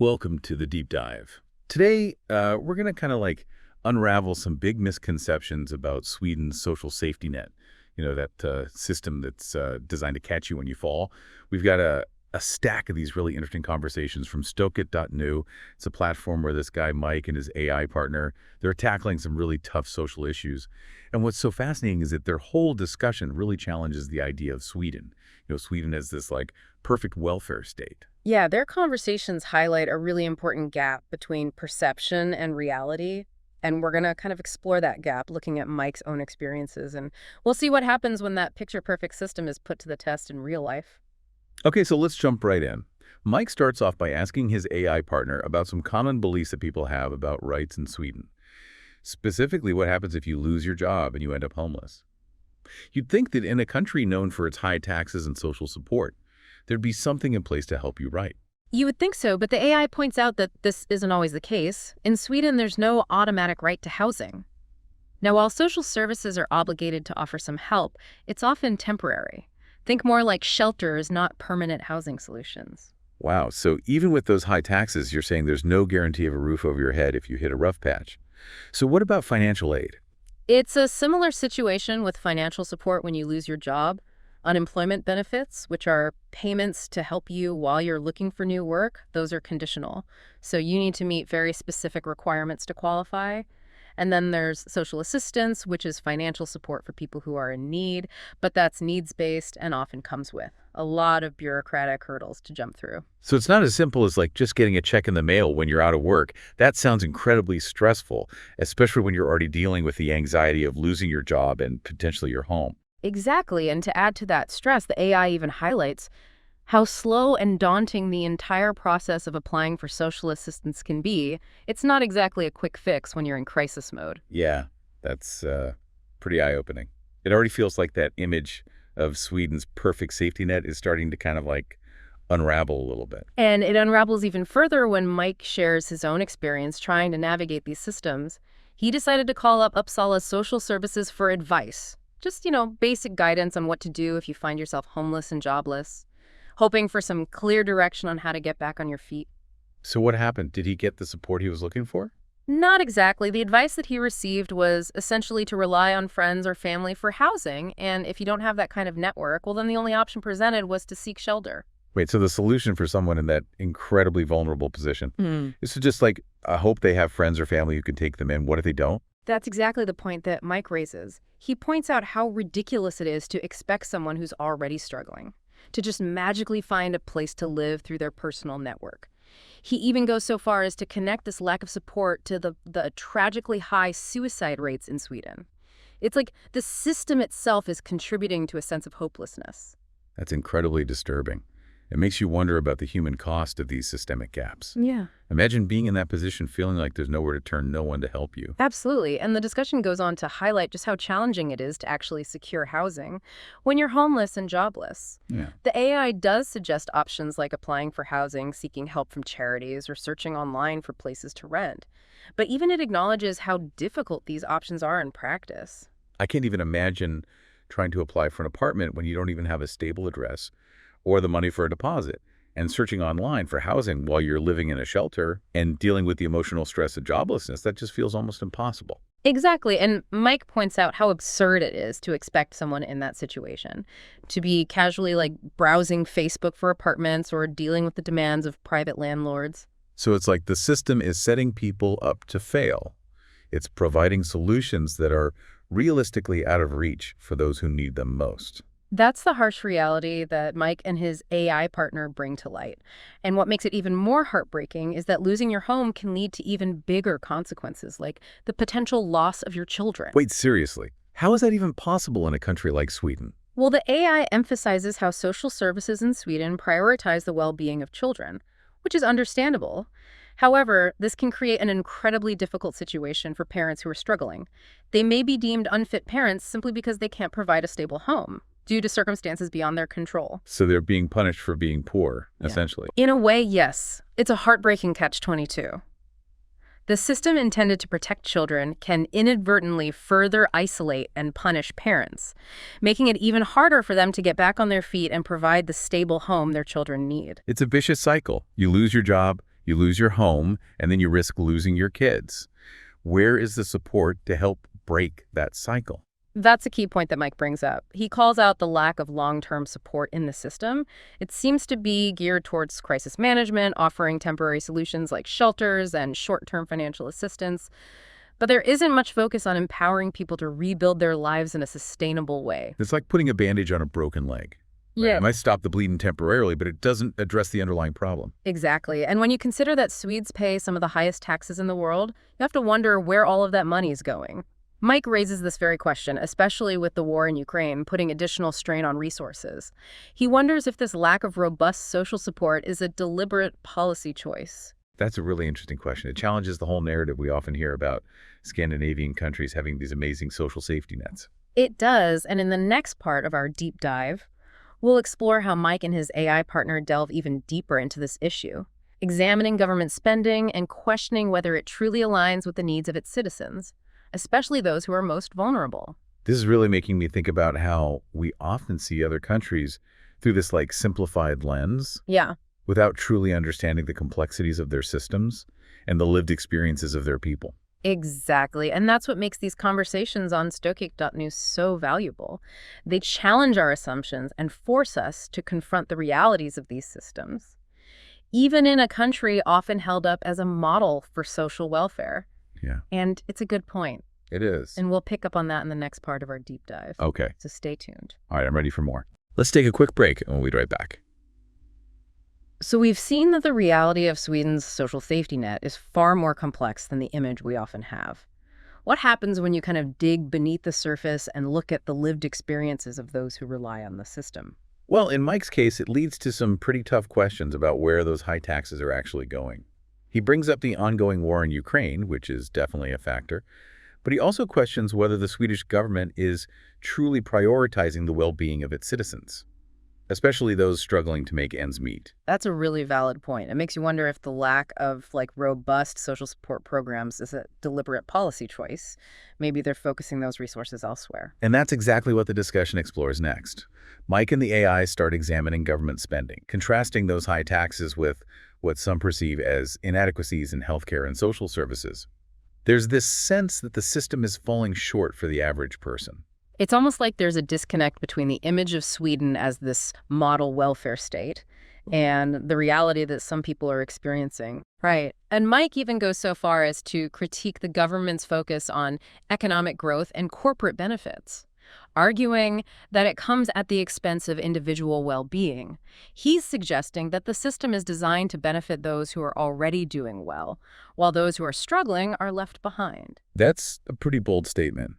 Welcome to the deep dive. Today, we're going to kind of unravel some big misconceptions about Sweden's social safety net. You know, that system that's designed to catch you when you fall. We've got a stack of these really interesting conversations from Stokeit.nu. It's a platform where this guy, Mike, and his AI partner, they're tackling some really tough social issues. And what's so fascinating is that their whole discussion really challenges the idea of Sweden. You know, Sweden as this perfect welfare state. Yeah, their conversations highlight a really important gap between perception and reality. And we're going to kind of explore that gap looking at Mike's own experiences. And we'll see what happens when that picture-perfect system is put to the test in real life. Okay, so let's jump right in. Mike starts off by asking his AI partner about some common beliefs that people have about rights in Sweden. Specifically, what happens if you lose your job and you end up homeless? You'd think that in a country known for its high taxes and social support, there'd be something in place to help you right. You would think so, but the AI points out that this isn't always the case. In Sweden, there's no automatic right to housing. Now, while social services are obligated to offer some help, it's often temporary. Think more like shelters, not permanent housing solutions. Wow, so even with those high taxes, you're saying there's no guarantee of a roof over your head if you hit a rough patch. So what about financial aid? It's a similar situation with financial support when you lose your job. Unemployment benefits, which are payments to help you while you're looking for new work, those are conditional. So you need to meet very specific requirements to qualify. And then there's social assistance, which is financial support for people who are in need, but that's needs-based and often comes with a lot of bureaucratic hurdles to jump through. So it's not as simple as just getting a check in the mail when you're out of work. That sounds incredibly stressful, especially when you're already dealing with the anxiety of losing your job and potentially your home. Exactly, and to add to that stress, the AI even highlights how slow and daunting the entire process of applying for social assistance can be. It's not exactly a quick fix when you're in crisis mode. Yeah, that's pretty eye-opening. It already feels like that image of Sweden's perfect safety net is starting to kind of unravel a little bit. And it unravels even further when Mike shares his own experience trying to navigate these systems. He decided to call up Uppsala Social Services for advice. Just, basic guidance on what to do if you find yourself homeless and jobless, hoping for some clear direction on how to get back on your feet. So what happened? Did he get the support he was looking for? Not exactly. The advice that he received was essentially to rely on friends or family for housing, and if you don't have that kind of network, well, then the only option presented was to seek shelter. Wait, so the solution for someone in that incredibly vulnerable position is to just I hope they have friends or family who can take them in. What if they don't? That's exactly the point that Mike raises. He points out how ridiculous it is to expect someone who's already struggling to just magically find a place to live through their personal network. He even goes so far as to connect this lack of support to the tragically high suicide rates in Sweden. It's like the system itself is contributing to a sense of hopelessness. That's incredibly disturbing. It makes you wonder about the human cost of these systemic gaps. Yeah. Imagine being in that position, feeling like there's nowhere to turn, no one to help you. Absolutely. And the discussion goes on to highlight just how challenging it is to actually secure housing when you're homeless and jobless. Yeah. The AI does suggest options like applying for housing, seeking help from charities, or searching online for places to rent. But even it acknowledges how difficult these options are in practice. I can't even imagine trying to apply for an apartment when you don't even have a stable address or the money for a deposit, and searching online for housing while you're living in a shelter and dealing with the emotional stress of joblessness. That just feels almost impossible. Exactly. And Mike points out how absurd it is to expect someone in that situation to be casually browsing Facebook for apartments or dealing with the demands of private landlords. So it's like the system is setting people up to fail. It's providing solutions that are realistically out of reach for those who need them most. That's the harsh reality that Mike and his AI partner bring to light. And what makes it even more heartbreaking is that losing your home can lead to even bigger consequences, like the potential loss of your children. Wait, seriously? How is that even possible in a country like Sweden? Well, the AI emphasizes how social services in Sweden prioritize the well-being of children, which is understandable. However, this can create an incredibly difficult situation for parents who are struggling. They may be deemed unfit parents simply because they can't provide a stable home due to circumstances beyond their control. So they're being punished for being poor, essentially. In a way, yes. It's a heartbreaking catch-22. The system intended to protect children can inadvertently further isolate and punish parents, making it even harder for them to get back on their feet and provide the stable home their children need. It's a vicious cycle. You lose your job, You lose your home, and then you risk losing your kids. Where is the support to help break that cycle? That's a key point that Mike brings up. He calls out the lack of long-term support in the system. It seems to be geared towards crisis management, offering temporary solutions like shelters and short-term financial assistance. But there isn't much focus on empowering people to rebuild their lives in a sustainable way. It's like putting a bandage on a broken leg. Right? Yeah. It might stop the bleeding temporarily, but it doesn't address the underlying problem. Exactly. And when you consider that Swedes pay some of the highest taxes in the world, you have to wonder where all of that money is going. Mike raises this very question, especially with the war in Ukraine, putting additional strain on resources. He wonders if this lack of robust social support is a deliberate policy choice. That's a really interesting question. It challenges the whole narrative we often hear about Scandinavian countries having these amazing social safety nets. It does, and in the next part of our deep dive, we'll explore how Mike and his AI partner delve even deeper into this issue, examining government spending and questioning whether it truly aligns with the needs of its citizens, especially those who are most vulnerable. This is really making me think about how we often see other countries through this like simplified lens Yeah, without truly understanding the complexities of their systems and the lived experiences of their people. exactly. And that's what makes these conversations on Stoic.news so valuable. They challenge our assumptions and force us to confront the realities of these systems, even in a country often held up as a model for social welfare. Yeah, And it's a good point. it is. And we'll pick up on that in the next part of our deep dive. Okay. So stay tuned. All right, I'm ready for more. Let's take a quick break and we'll be right back. So we've seen that the reality of Sweden's social safety net is far more complex than the image we often have. What happens when you kind of dig beneath the surface and look at the lived experiences of those who rely on the system? Well, in Mike's case, it leads to some pretty tough questions about where those high taxes are actually going. He brings up the ongoing war in Ukraine, which is definitely a factor, but he also questions whether the Swedish government is truly prioritizing the well-being of its citizens, especially those struggling to make ends meet. That's a really valid point. It makes you wonder if the lack of robust social support programs is a deliberate policy choice. Maybe they're focusing those resources elsewhere. And that's exactly what the discussion explores next. Mike and the AI start examining government spending, contrasting those high taxes with what some perceive as inadequacies in healthcare and social services. There's this sense that the system is falling short for the average person. It's almost like there's a disconnect between the image of Sweden as this model welfare state and the reality that some people are experiencing. Right. And Mike even goes so far as to critique the government's focus on economic growth and corporate benefits, arguing that it comes at the expense of individual well-being. He's suggesting that the system is designed to benefit those who are already doing well, while those who are struggling are left behind. That's a pretty bold statement.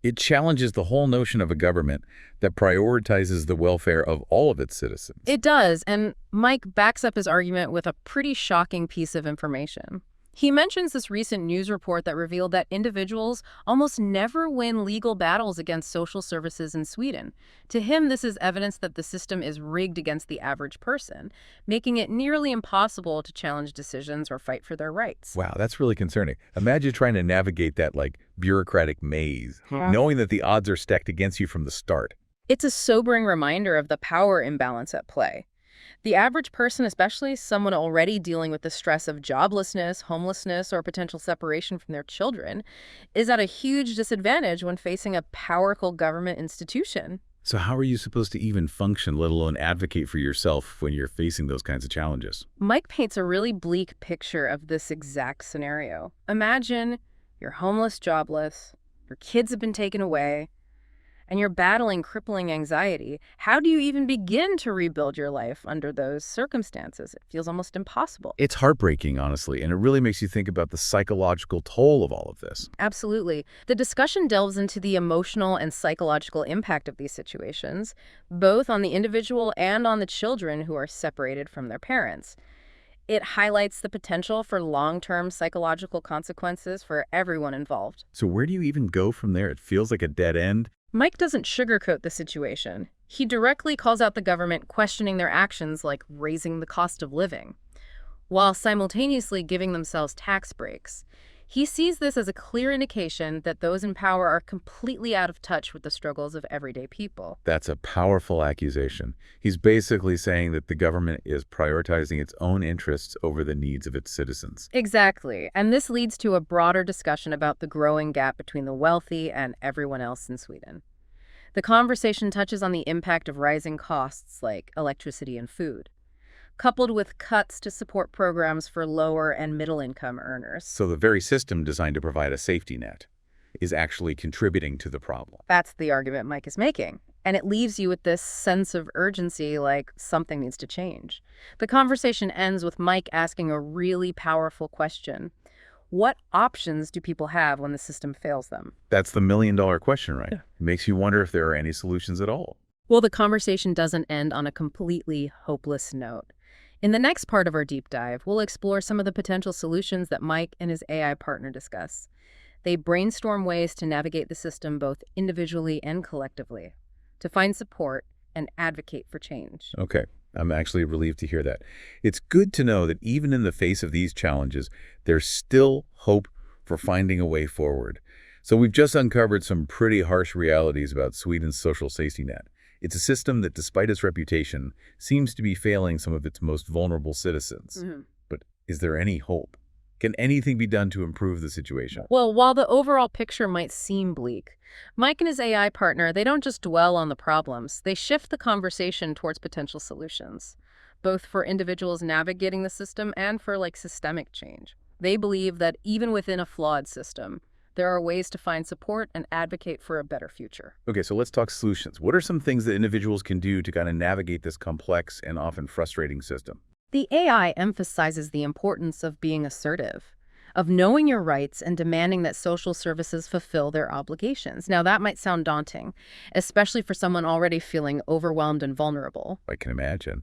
It challenges the whole notion of a government that prioritizes the welfare of all of its citizens. It does, and Mike backs up his argument with a pretty shocking piece of information. He mentions this recent news report that revealed that individuals almost never win legal battles against social services in Sweden. To him, this is evidence that the system is rigged against the average person, making it nearly impossible to challenge decisions or fight for their rights. Wow, that's really concerning. Imagine trying to navigate that bureaucratic maze, knowing that the odds are stacked against you from the start. It's a sobering reminder of the power imbalance at play. The average person, especially someone already dealing with the stress of joblessness, homelessness, or potential separation from their children, is at a huge disadvantage when facing a powerful government institution. So how are you supposed to even function, let alone advocate for yourself when you're facing those kinds of challenges? Mike paints a really bleak picture of this exact scenario. Imagine you're homeless, jobless, your kids have been taken away, and you're battling crippling anxiety. How do you even begin to rebuild your life under those circumstances? It feels almost impossible. It's heartbreaking, honestly, and it really makes you think about the psychological toll of all of this. Absolutely. The discussion delves into the emotional and psychological impact of these situations, both on the individual and on the children who are separated from their parents. It highlights the potential for long-term psychological consequences for everyone involved. So where do you even go from there? It feels like a dead end. Mike doesn't sugarcoat the situation. He directly calls out the government questioning their actions like raising the cost of living, while simultaneously giving themselves tax breaks. He sees this as a clear indication that those in power are completely out of touch with the struggles of everyday people. That's a powerful accusation. He's basically saying that the government is prioritizing its own interests over the needs of its citizens. Exactly. And this leads to a broader discussion about the growing gap between the wealthy and everyone else in Sweden. The conversation touches on the impact of rising costs like electricity and food, coupled with cuts to support programs for lower and middle-income earners. So the very system designed to provide a safety net is actually contributing to the problem. That's the argument Mike is making. And it leaves you with this sense of urgency, like something needs to change. The conversation ends with Mike asking a really powerful question. What options do people have when the system fails them? That's the million-dollar question, right? It makes you wonder if there are any solutions at all. Well, the conversation doesn't end on a completely hopeless note. In the next part of our deep dive, we'll explore some of the potential solutions that Mike and his AI partner discuss. They brainstorm ways to navigate the system both individually and collectively, to find support and advocate for change. Okay, I'm actually relieved to hear that. It's good to know that even in the face of these challenges, there's still hope for finding a way forward. So we've just uncovered some pretty harsh realities about Sweden's social safety net. It's a system that, despite its reputation, seems to be failing some of its most vulnerable citizens. But is there any hope? Can anything be done to improve the situation? Well, while the overall picture might seem bleak, Mike and his AI partner, they don't just dwell on the problems. They shift the conversation towards potential solutions, both for individuals navigating the system and for systemic change. They believe that even within a flawed system, there are ways to find support and advocate for a better future. Okay, so let's talk solutions. What are some things that individuals can do to kind of navigate this complex and often frustrating system? The AI emphasizes the importance of being assertive, of knowing your rights and demanding that social services fulfill their obligations. Now, that might sound daunting, especially for someone already feeling overwhelmed and vulnerable. I can imagine.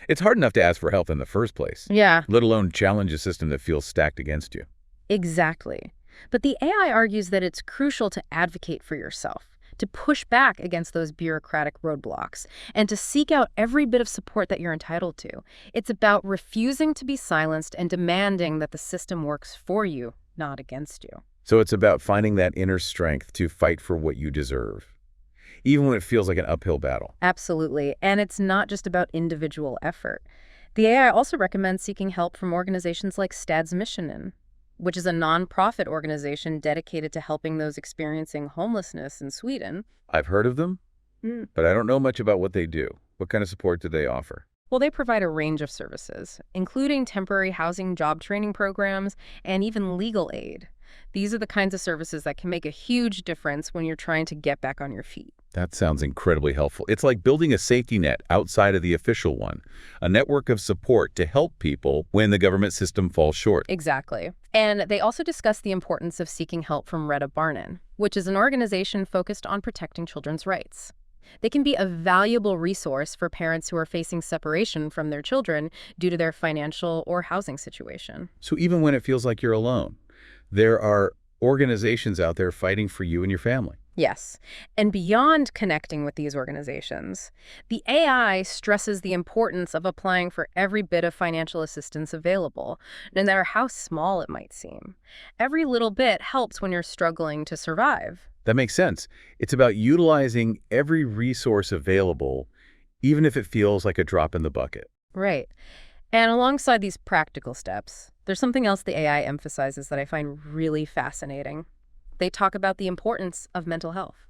It's hard enough to ask for help in the first place, Yeah, let alone challenge a system that feels stacked against you. exactly. But the AI argues that it's crucial to advocate for yourself, to push back against those bureaucratic roadblocks, and to seek out every bit of support that you're entitled to. It's about refusing to be silenced and demanding that the system works for you, not against you. So it's about finding that inner strength to fight for what you deserve, even when it feels like an uphill battle. Absolutely. And it's not just about individual effort. The AI also recommends seeking help from organizations like Stadsmissionen, which is a nonprofit organization dedicated to helping those experiencing homelessness in Sweden. I've heard of them, but I don't know much about what they do. What kind of support do they offer? Well, they provide a range of services, including temporary housing, job training programs, and even legal aid. These are the kinds of services that can make a huge difference when you're trying to get back on your feet. That sounds incredibly helpful. It's like building a safety net outside of the official one, a network of support to help people when the government system falls short. Exactly. And they also discuss the importance of seeking help from Rädda Barnen, which is an organization focused on protecting children's rights. They can be a valuable resource for parents who are facing separation from their children due to their financial or housing situation. So even when it feels like you're alone, there are organizations out there fighting for you and your family. Yes. And beyond connecting with these organizations, the AI stresses the importance of applying for every bit of financial assistance available, no matter how small it might seem. Every little bit helps when you're struggling to survive. That makes sense. It's about utilizing every resource available, even if it feels like a drop in the bucket. Right. And alongside these practical steps, there's something else the AI emphasizes that I find really fascinating. They talk about the importance of mental health,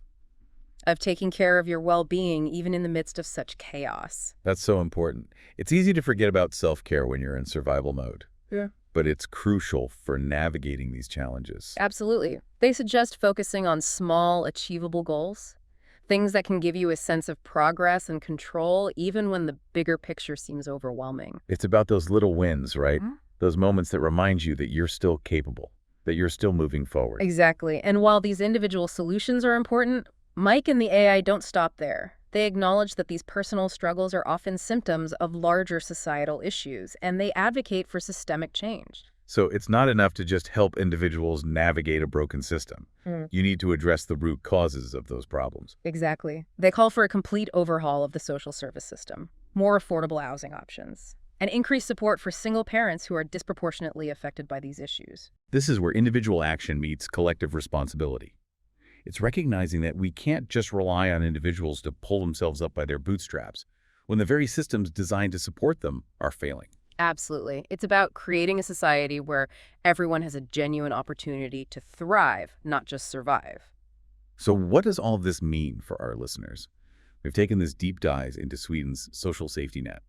of taking care of your well-being even in the midst of such chaos. That's so important. It's easy to forget about self-care when you're in survival mode. Yeah. But it's crucial for navigating these challenges. Absolutely. They suggest focusing on small, achievable goals, things that can give you a sense of progress and control even when the bigger picture seems overwhelming. It's about those little wins, right? Those moments that remind you that you're still capable, that you're still moving forward. Exactly. And while these individual solutions are important, Mike and the AI don't stop there. They acknowledge that these personal struggles are often symptoms of larger societal issues, and they advocate for systemic change. So it's not enough to just help individuals navigate a broken system. You need to address the root causes of those problems. Exactly. They call for a complete overhaul of the social service system, more affordable housing options, and increase support for single parents who are disproportionately affected by these issues. This is where individual action meets collective responsibility. It's recognizing that we can't just rely on individuals to pull themselves up by their bootstraps when the very systems designed to support them are failing. Absolutely. It's about creating a society where everyone has a genuine opportunity to thrive, not just survive. So what does all of this mean for our listeners? We've taken this deep dive into Sweden's social safety net,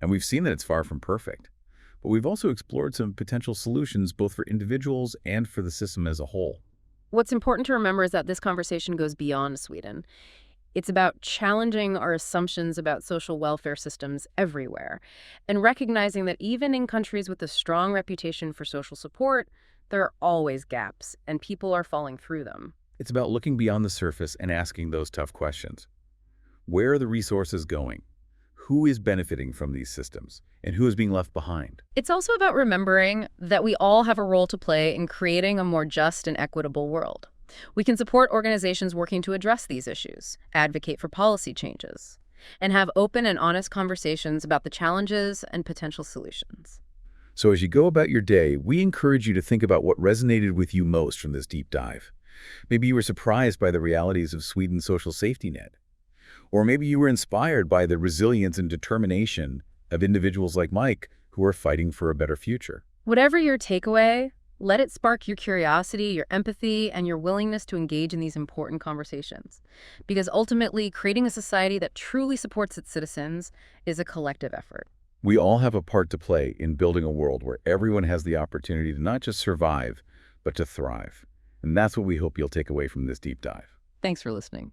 and we've seen that it's far from perfect. But we've also explored some potential solutions both for individuals and for the system as a whole. What's important to remember is that this conversation goes beyond Sweden. It's about challenging our assumptions about social welfare systems everywhere and recognizing that even in countries with a strong reputation for social support, there are always gaps and people are falling through them. It's about looking beyond the surface and asking those tough questions. Where are the resources going? Who is benefiting from these systems? And who is being left behind? It's also about remembering that we all have a role to play in creating a more just and equitable world. We can support organizations working to address these issues, advocate for policy changes, and have open and honest conversations about the challenges and potential solutions. So as you go about your day, we encourage you to think about what resonated with you most from this deep dive. Maybe you were surprised by the realities of Sweden's social safety net. Or maybe you were inspired by the resilience and determination of individuals like Mike who are fighting for a better future. Whatever your takeaway, let it spark your curiosity, your empathy, and your willingness to engage in these important conversations. Because ultimately, creating a society that truly supports its citizens is a collective effort. We all have a part to play in building a world where everyone has the opportunity to not just survive, but to thrive. And that's what we hope you'll take away from this deep dive. Thanks for listening.